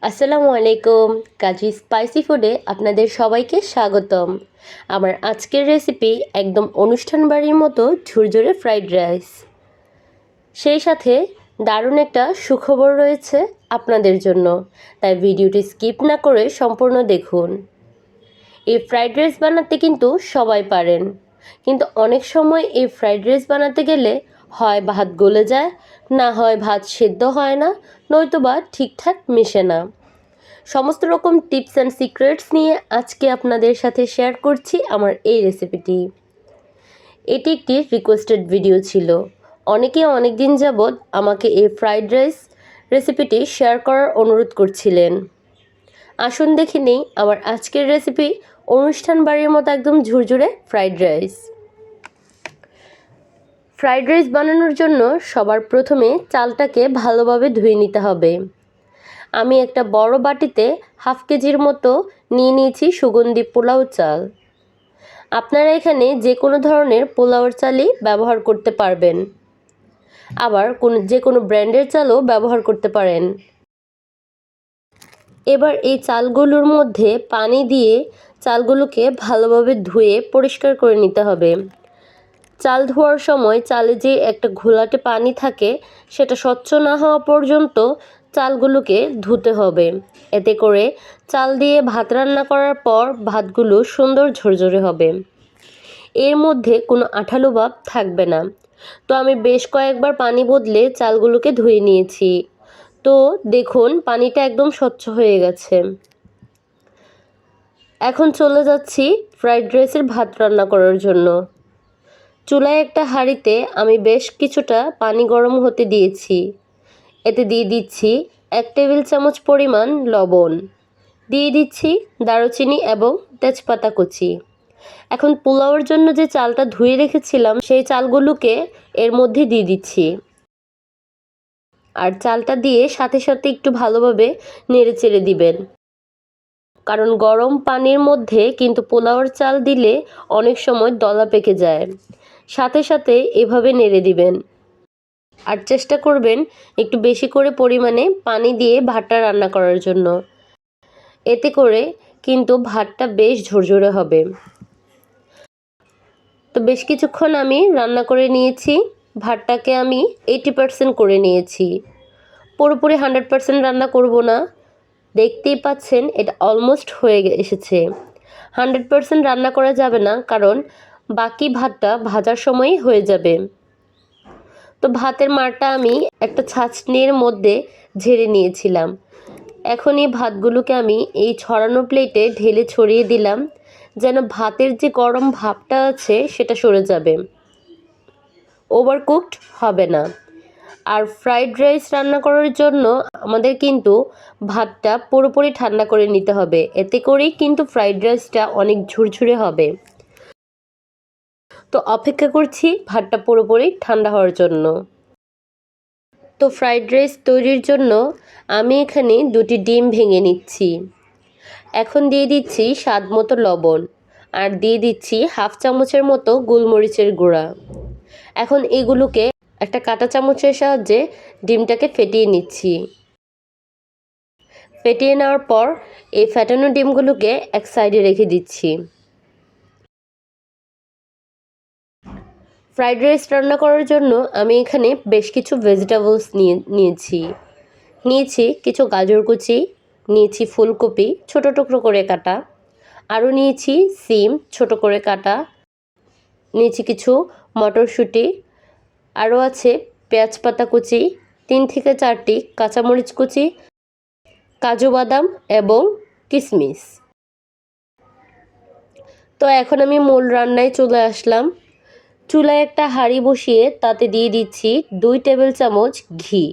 আসসালামু আলাইকুম। কাজী স্পাইসি ফুডে আপনাদের সবাইকে স্বাগতম। আমার আজকের রেসিপি একদম অনুষ্ঠান বাড়ির মতো ঝুরঝুরে ফ্রাইড রাইস। সেই সাথে দারুণ একটা সুখবর রয়েছে আপনাদের জন্য, তাই ভিডিওটি স্কিপ না করে সম্পূর্ণ দেখুন। এই ফ্রাইড রাইস বানাতে কিন্তু সবাই পারেন, কিন্তু অনেক সময় এই ফ্রাইড রাইস বানাতে গেলে হয় ভাত গলে যায়, না হয় ভাত সেদ্ধ হয় না, নয়তোবা ঠিকঠাক মেশে না। সমস্ত রকম টিপস অ্যান্ড সিক্রেটস নিয়ে আজকে আপনাদের সাথে শেয়ার করছি আমার এই রেসিপিটি। এটি একটি রিকোয়েস্টেড ভিডিও ছিল। অনেকে অনেক দিন যাবৎ আমাকে এই ফ্রাইড রাইস রেসিপিটি শেয়ার করার অনুরোধ করছিলেন। আসুন দেখে নেই আমার আজকের রেসিপি, অনুষ্ঠান বাড়ির মতো একদম ঝুরঝুরে ফ্রাইড রাইস। ফ্রাইড রাইস বানানোর জন্য সবার প্রথমে চালটাকে ভালোভাবে ধুয়ে নিতে হবে। আমি একটা বড় বাটিতে হাফ কেজির মতো নিয়ে নিয়েছি সুগন্ধি পোলাও চাল। আপনারা এখানে যে কোনো ধরনের পোলাওর চালই ব্যবহার করতে পারবেন, আবার যে কোনো ব্র্যান্ডের চালও ব্যবহার করতে পারেন। এবার এই চালগুলোর মধ্যে পানি দিয়ে চালগুলোকে ভালোভাবে ধুয়ে পরিষ্কার করে নিতে হবে। চাল ধোয়ার সময় চালে যে একটা ঘোলাটে পানি থাকে, সেটা স্বচ্ছ না হওয়া পর্যন্ত চালগুলোকে ধুতে হবে। এতে করে চাল দিয়ে ভাত রান্না করার পর ভাতগুলো সুন্দর ঝরঝরে হবে, এর মধ্যে কোনো আঠালো ভাব থাকবে না। তো আমি বেশ কয়েকবার পানি বদলে চালগুলোকে ধুয়ে নিয়েছি। তো দেখুন পানিটা একদম স্বচ্ছ হয়ে গেছে। এখন চলে যাচ্ছি ফ্রাইড রাইসের ভাত রান্না করার জন্য। চুলায় একটা হাঁড়িতে আমি বেশ কিছুটা পানি গরম হতে দিয়েছি। এতে দিয়ে দিচ্ছি 1 টেবিল চামচ পরিমাণ লবণ, দিয়ে দিচ্ছি দারুচিনি এবং তেজপাতা কুচি। এখন পোলাওর জন্য যে চালটা ধুয়ে রেখেছিলাম সেই চালগুলোকে এর মধ্যে দিয়ে দিচ্ছি, আর চালটা দিয়ে সাথে সাথে একটু ভালোভাবে নেড়ে চেড়ে দিবেন, কারণ গরম পানির মধ্যে কিন্তু পোলাওর চাল দিলে অনেক সময় দলা পেকে যায়। সাথে সাথে এভাবে নেড়ে দিবেন, আর চেষ্টা করবেন একটু বেশি করে পরিমাণে পানি দিয়ে ভাতটা রান্না করার জন্য। এতে করে কিন্তু ভাতটা বেশ ঝরঝরে হবে। তো বেশ কিছুক্ষণ আমি রান্না করে নিয়েছি। ভাতটাকে আমি 80% করে নিয়েছি, পুরোপুরি 100% রান্না করব না। দেখতেই পাচ্ছেন এটা অলমোস্ট হয়ে এসেছে। 100% রান্না করা যাবে না, কারণ বাকি ভাতটা ভাজার সময়ই হয়ে যাবে। তো ভাতের মারটা আমি একটা ছাঁচনির মধ্যে ঝেড়ে নিয়েছিলাম। এখন এই ভাতগুলোকে আমি এই ছড়ানো প্লেটে ঢেলে ছড়িয়ে দিলাম, যেন ভাতের যে গরম ভাবটা আছে সেটা সরে যাবে, ওভারকুকড হবে না। আর ফ্রাইড রাইস রান্না করার জন্য আমাদের কিন্তু ভাতটা পুরোপুরি ঠান্ডা করে নিতে হবে, এতে করেই কিন্তু ফ্রাইড রাইসটা অনেক ঝুরঝুরে হবে। তো অপেক্ষা করছি ভাতটা পুরোপুরি ঠান্ডা হওয়ার জন্য। তো ফ্রাইড রাইস তৈরির জন্য আমি এখানে 2টি ডিম ভেঙে নিচ্ছি। এখন দিয়ে দিচ্ছি স্বাদ মতো লবণ, আর দিয়ে দিচ্ছি হাফ চামচের মতো গোলমরিচের গুঁড়া। এখন এগুলোকে একটা কাঁটা চামচের সাহায্যে ডিমটাকে ফেটিয়ে নিচ্ছি। ফেটিয়ে নেওয়ার পর এই ফেটানো ডিমগুলোকে এক সাইডে রেখে দিচ্ছি। ফ্রাইড রাইস রান্না করার জন্য আমি এখানে বেশ কিছু ভেজিটেবলস নিয়েছি কিছু গাজর কুচি, নিয়েছি ফুলকপি ছোট টুকরো করে কাটা, আরও নিয়েছি সিম ছোট করে কাটা, নিয়েছি কিছু মটরশুঁটি, আরও আছে পেঁয়াজ পাতা কুচি, 3 থেকে 4টি কাঁচামরিচ কুচি, কাজু বাদাম এবং কিশমিশ। তো এখন আমি মূল রান্নায় চলে আসলাম। চুলায় একটা হাঁড়ি বসিয়ে তাতে দিয়ে দিচ্ছি 2 টেবিল চামচ ঘি।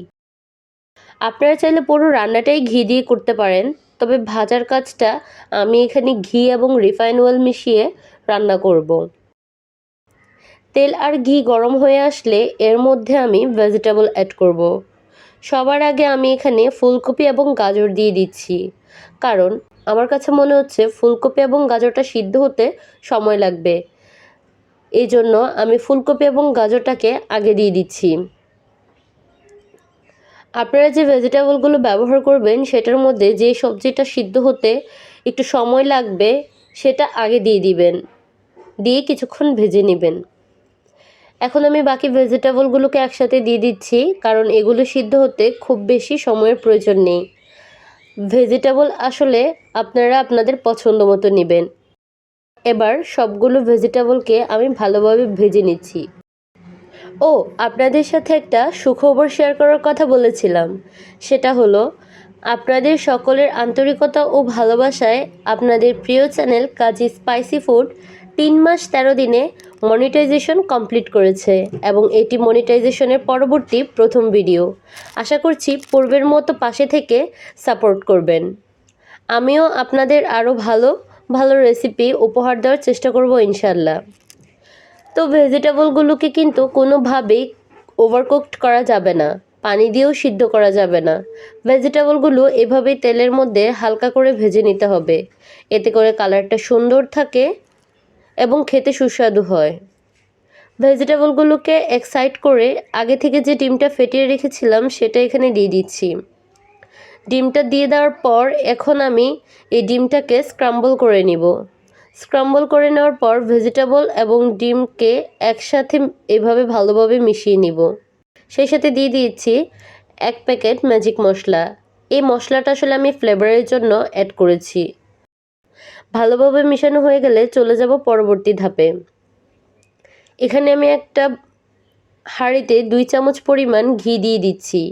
আপনারা চাইলে পুরো রান্নাটাই ঘি দিয়ে করতে পারেন, তবে ভাজার কাজটা আমি এখানে ঘি এবং রিফাইন অয়েল মিশিয়ে রান্না করব। তেল আর ঘি গরম হয়ে আসলে এর মধ্যে আমি ভেজিটেবল অ্যাড করব। সবার আগে আমি এখানে ফুলকপি এবং গাজর দিয়ে দিচ্ছি, কারণ আমার কাছে মনে হচ্ছে ফুলকপি এবং গাজরটা সিদ্ধ হতে সময় লাগবে, এই জন্য আমি ফুলকপি এবং গাজরটাকে আগে দিয়ে দিচ্ছি। আপনারা যে ভেজিটেবলগুলো ব্যবহার করবেন সেটার মধ্যে যে সবজিটা সিদ্ধ হতে একটু সময় লাগবে সেটা আগে দিয়ে দিবেন, দিয়ে কিছুক্ষণ ভেজে নেবেন। এখন আমি বাকি ভেজিটেবলগুলোকে একসাথে দিয়ে দিচ্ছি, কারণ এগুলো সিদ্ধ হতে খুব বেশি সময়ের প্রয়োজন নেই। ভেজিটেবল আসলে আপনারা আপনাদের পছন্দ মতো নেবেন। এবার সবগুলো ভেজিটেবলকে আমি ভালোভাবে ভেজে নিচ্ছি। ও, আপনাদের সাথে একটা সুখবর শেয়ার করার কথা বলেছিলাম। সেটা হলো, আপনাদের সকলের আন্তরিকতা ও ভালোবাসায় আপনাদের প্রিয় চ্যানেল কাজী স্পাইসি ফুড 3 মাস 13 দিনে মনিটাইজেশন কমপ্লিট করেছে এবং এটি মনিটাইজেশনের পরবর্তী প্রথম ভিডিও। আশা করছি পূর্বের মতো পাশে থেকে সাপোর্ট করবেন। আমিও আপনাদের আরও ভালো ভালো রেসিপি উপহার দেওয়ার চেষ্টা করব ইনশাল্লাহ। তো ভেজিটেবলগুলোকে কিন্তু কোনোভাবেই ওভারকুকড করা যাবে না, পানি দিয়েও সিদ্ধ করা যাবে না। ভেজিটেবলগুলো এভাবেই তেলের মধ্যে হালকা করে ভেজে নিতে হবে, এতে করে কালারটা সুন্দর থাকে এবং খেতে সুস্বাদু হয়। ভেজিটেবলগুলোকে এক সাইড করে আগে থেকে যে ডিমটা ফেটিয়ে রেখেছিলাম সেটা এখানে দিয়ে দিচ্ছি। ডিমটা দিয়ে দেওয়ার পর এখন আমি এই ডিমটাকে স্ক্রাম্বল করে নিব। স্ক্রাম্বল করে নেওয়ার পর ভেজিটেবল এবং ডিমকে একসাথে এভাবে ভালোভাবে মিশিয়ে নিব। সেই সাথে দিয়ে দিয়েছি 1 প্যাকেট ম্যাজিক মশলা। এই মশলাটা আসলে আমি ফ্লেভারের জন্য অ্যাড করেছি। ভালোভাবে মিশানো হয়ে গেলে চলে যাব পরবর্তী ধাপে। এখানে আমি একটা হাঁড়িতে 2 চামচ পরিমাণ ঘি দিয়ে দিচ্ছি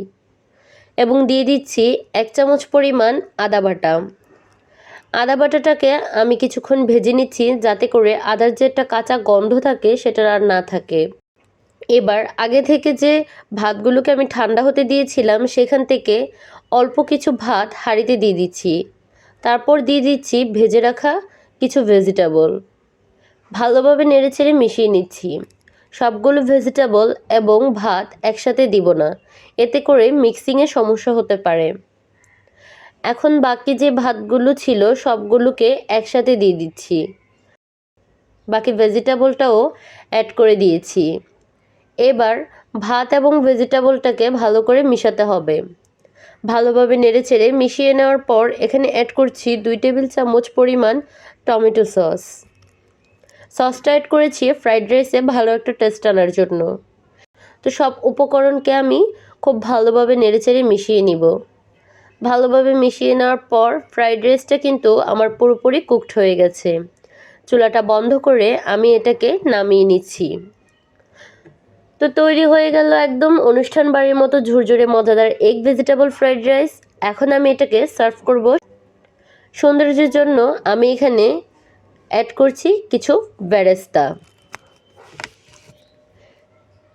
এবং দিয়ে দিচ্ছি 1 চামচ পরিমাণ আদা বাটা। আদা বাটাটাকে আমি কিছুক্ষণ ভেজে নিচ্ছি, যাতে করে আদার যে একটা কাঁচা গন্ধ থাকে সেটা আর না থাকে। এবার আগে থেকে যে ভাতগুলোকে আমি ঠান্ডা হতে দিয়েছিলাম সেখান থেকে অল্প কিছু ভাত হাঁড়িতে দিয়ে দিচ্ছি। তারপর দিয়ে দিচ্ছি ভেজে রাখা কিছু ভেজিটেবল। ভালোভাবে নেড়েচেড়ে মিশিয়ে নিচ্ছি। সবগুলো ভেজিটেবল এবং ভাত একসাথে দিব না, এতে করে মিক্সিংয়ে সমস্যা হতে পারে। এখন বাকি যে ভাতগুলো ছিল সবগুলোকে একসাথে দিয়ে দিচ্ছি। বাকি ভেজিটেবলটাও অ্যাড করে দিয়েছি। এবার ভাত এবং ভেজিটেবলটাকে ভালো করে মিশাতে হবে। ভালোভাবে নেড়েচেড়ে মিশিয়ে নেওয়ার পর এখানে অ্যাড করছি 2 টেবিল চামচ পরিমাণ টমেটো সস। সসটা অ্যাড করেছি ফ্রাইড রাইসে ভালো একটা টেস্ট আনার জন্য। তো সব উপকরণকে আমি খুব ভালোভাবে নেড়েচেড়ে মিশিয়ে নিব। ভালোভাবে মিশিয়ে নেওয়ার পর ফ্রাইড রাইসটা কিন্তু আমার পুরোপুরি কুকড হয়ে গেছে। চুলাটা বন্ধ করে আমি এটাকে নামিয়ে নিচ্ছি। তো তৈরি হয়ে গেল একদম অনুষ্ঠান বাড়ির মতো ঝুরঝুরে মজাদার এগ ভেজিটেবল ফ্রাইড রাইস। এখন আমি এটাকে সার্ভ করব। সৌন্দর্যের জন্য আমি এখানে অ্যাড করছি কিছু বেরেস্তা।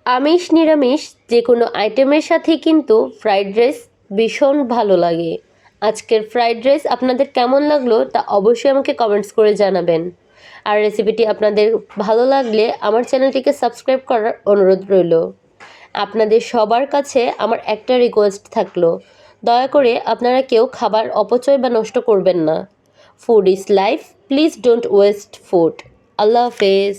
আমিষ নিরামিষ যে কোনো আইটেমের সাথেই কিন্তু ফ্রাইড রাইস ভীষণ ভালো লাগে। আজকের ফ্রাইড রাইস আপনাদের কেমন লাগলো তা অবশ্যই আমাকে কমেন্টস করে জানাবেন। আর রেসিপিটি আপনাদের ভালো লাগলে আমার চ্যানেলটিকে সাবস্ক্রাইব করার অনুরোধ রইল। আপনাদের সবার কাছে আমার একটা রিকোয়েস্ট থাকলো, দয়া করে আপনারা কেউ খাবার অপচয় বা নষ্ট করবেন না। Food is life, please don't waste food. আল্লাহ হাফেজ।